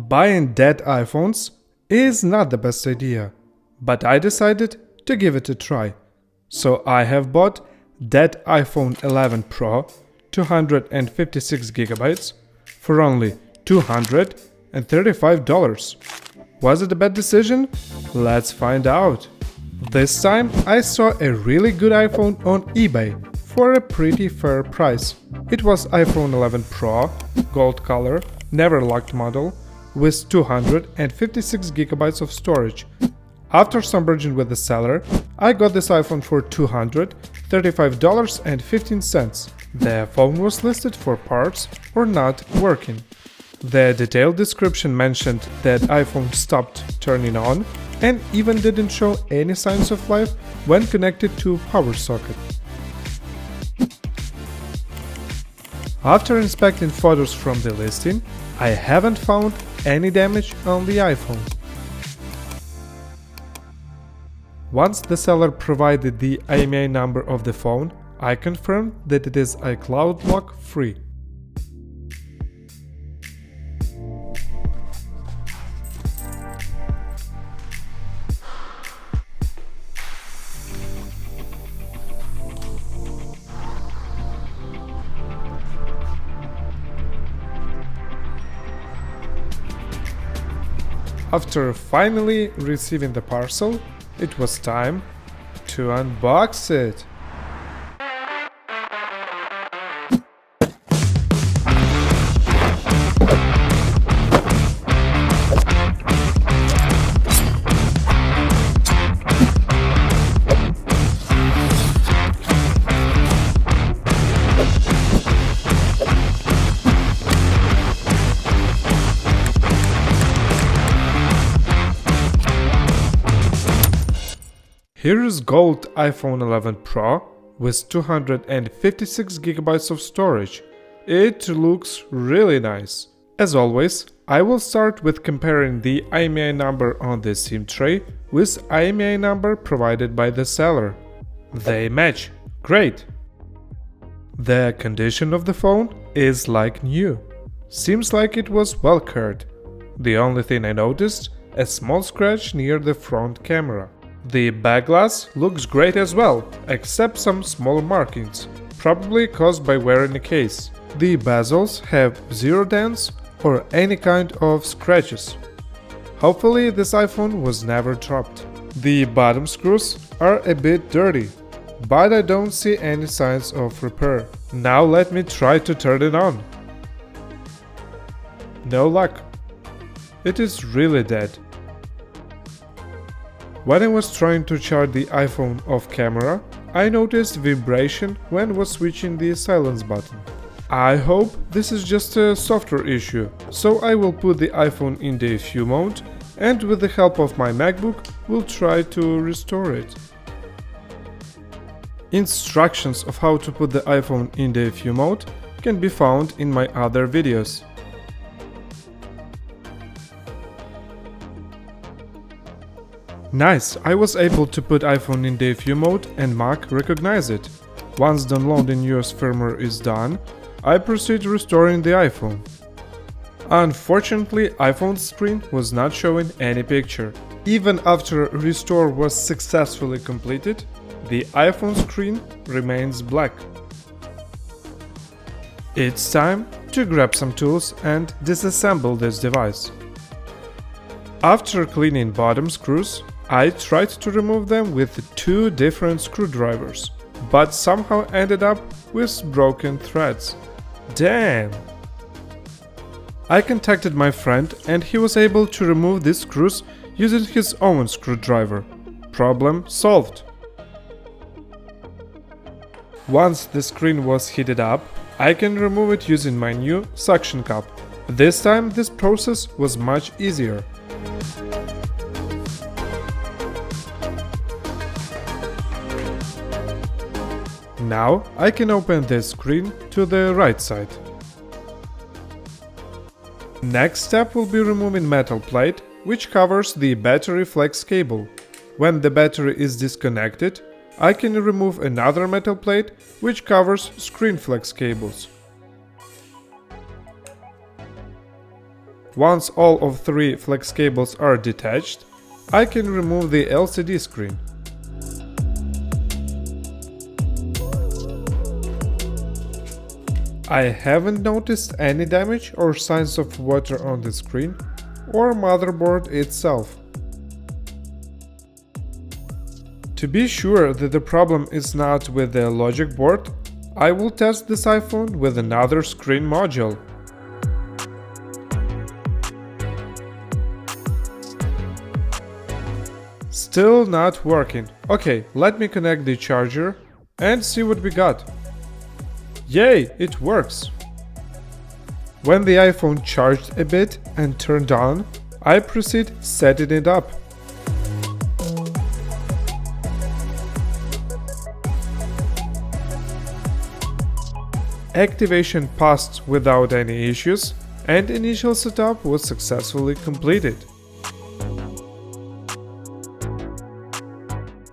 Buying dead iPhones is not the best idea, but I decided to give it a try. So I have bought dead iPhone 11 Pro 256GB for only $235. Was it a bad decision? Let's find out. This time I saw a really good iPhone on eBay for a pretty fair price. It was iPhone 11 Pro, gold color, never locked model, with 256GB of storage. After some bargaining with the seller, I got this iPhone for $235.15. The phone was listed for parts or not working. The detailed description mentioned that iPhone stopped turning on and even didn't show any signs of life when connected to a power socket. After inspecting photos from the listing, I haven't found any damage on the iPhone. Once the seller provided the IMEI number of the phone, I confirmed that it is iCloud lock free. After finally receiving the parcel, it was time to unbox it. Here is gold iPhone 11 Pro with 256GB of storage. It looks really nice. As always, I will start with comparing the IMEI number on the SIM tray with IMEI number provided by the seller. They match. Great! The condition of the phone is like new. Seems like it was well cared. The only thing I noticed, a small scratch near the front camera. The back glass looks great as well, except some small markings, probably caused by wearing a case. The bezels have zero dents or any kind of scratches. Hopefully this iPhone was never dropped. The bottom screws are a bit dirty, but I don't see any signs of repair. Now let me try to turn it on. No luck. It is really dead. When I was trying to charge the iPhone off camera, I noticed vibration when was switching the silence button. I hope this is just a software issue, so I will put the iPhone in the DFU mode and with the help of my MacBook will try to restore it. Instructions of how to put the iPhone in the DFU mode can be found in my other videos. Nice, I was able to put iPhone in DFU mode and Mac recognize it. Once downloading US firmware is done, I proceed restoring the iPhone. Unfortunately, iPhone's screen was not showing any picture. Even after restore was successfully completed, the iPhone screen remains black. It's time to grab some tools and disassemble this device. After cleaning bottom screws, I tried to remove them with 2 different screwdrivers, but somehow ended up with broken threads. Damn! I contacted my friend and he was able to remove these screws using his own screwdriver. Problem solved. Once the screen was heated up, I can remove it using my new suction cup. This time this process was much easier. Now I can open the screen to the right side. Next step will be removing metal plate which covers the battery flex cable. When the battery is disconnected, I can remove another metal plate which covers screen flex cables. Once all of 3 flex cables are detached, I can remove the LCD screen. I haven't noticed any damage or signs of water on the screen or motherboard itself. To be sure that the problem is not with the logic board, I will test this iPhone with another screen module. Still not working. Okay, let me connect the charger and see what we got. Yay, it works! When the iPhone charged a bit and turned on, I proceed setting it up. Activation passed without any issues, and initial setup was successfully completed.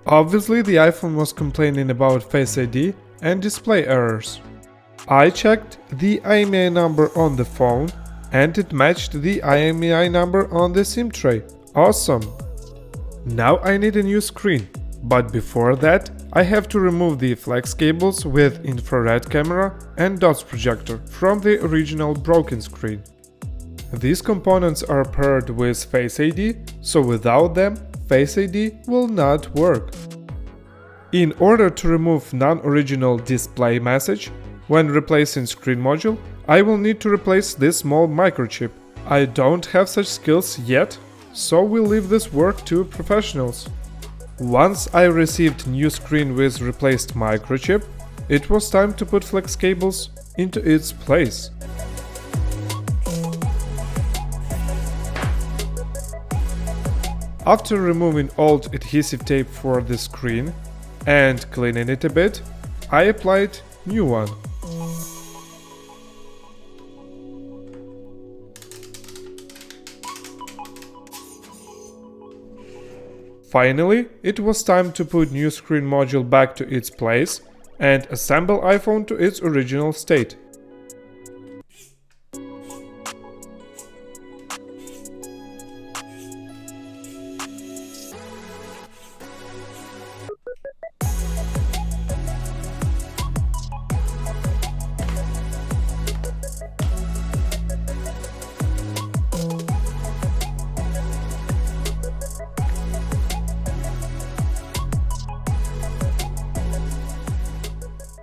Obviously, the iPhone was complaining about Face ID and display errors. I checked the IMEI number on the phone and it matched the IMEI number on the SIM tray. Awesome! Now I need a new screen, but before that I have to remove the flex cables with infrared camera and dots projector from the original broken screen. These components are paired with Face ID, so without them Face ID will not work. In order to remove non-original display message, when replacing screen module, I will need to replace this small microchip. I don't have such skills yet, so we'll leave this work to professionals. Once I received new screen with replaced microchip, it was time to put flex cables into its place. After removing old adhesive tape for the screen and cleaning it a bit, I applied new one. Finally, it was time to put new screen module back to its place and assemble iPhone to its original state.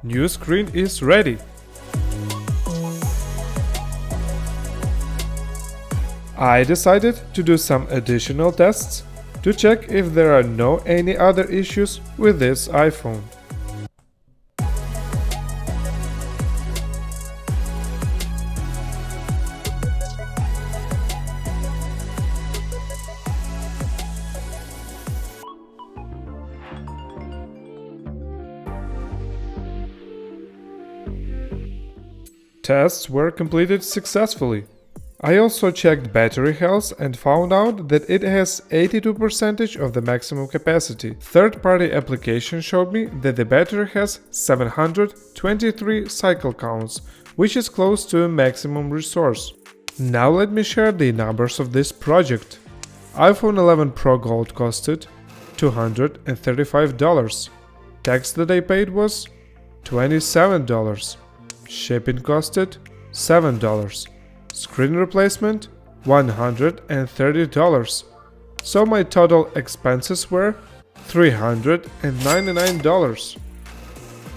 New screen is ready. I decided to do some additional tests to check if there are no any other issues with this iPhone. Tests were completed successfully. I also checked battery health and found out that it has 82% of the maximum capacity. Third-party application showed me that the battery has 723 cycle counts, which is close to a maximum resource. Now let me share the numbers of this project. iPhone 11 Pro Gold costed $235. Tax that I paid was $27. Shipping costed $7. Screen replacement $130. So my total expenses were $399.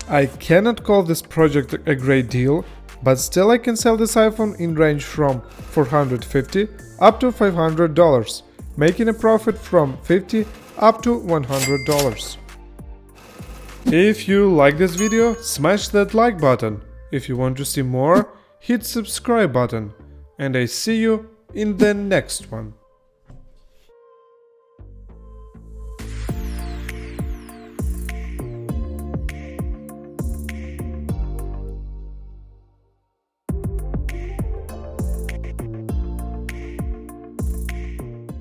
I cannot call this project a great deal, but still I can sell this iPhone in range from $450 up to $500, making a profit from $50 up to $100. If you like this video, smash that like button. If you want to see more, hit subscribe button. And I see you in the next one.